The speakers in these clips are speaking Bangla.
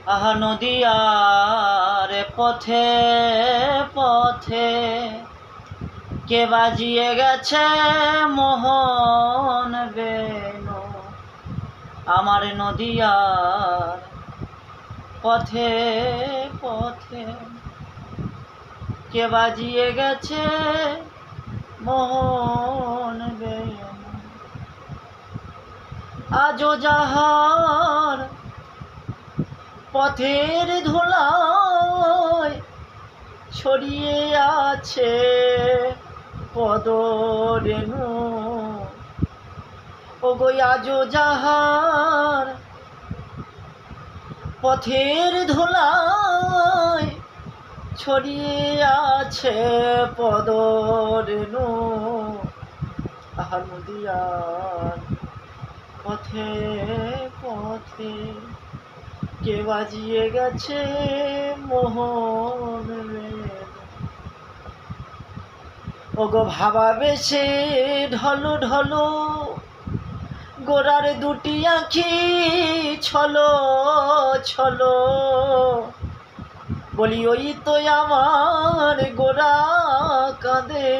আহা নদীয়ার পথে পথে কে বাজিয়ে গেছে মোহন বেনু। আমার নদীয়ার পথে পথে কে বাজিয়ে গেছে মোহন বেনু। আজো যাহার পথের ধুলায় ছড়িয়ে আছে পদরেণু, ওগো আজো যাহার পথের ধুলায় ছড়িয়ে আছে পদরেণু। আহা নদীয়ার পথে পথে কে বাজিয়ে গেছে মোহন বেনু। ওগো ভাবা বেশে ঢলো ঢলো গোরার দুটি আঁখি ছলো ছলো, বলি ওই তো আমার গোরা কাঁদে,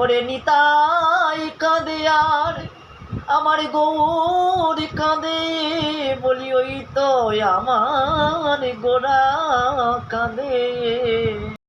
ওরে নিতাই কাঁদে আর আমার গৌর কাঁদে, বলি ওই তো আমার গোরা কাঁদে।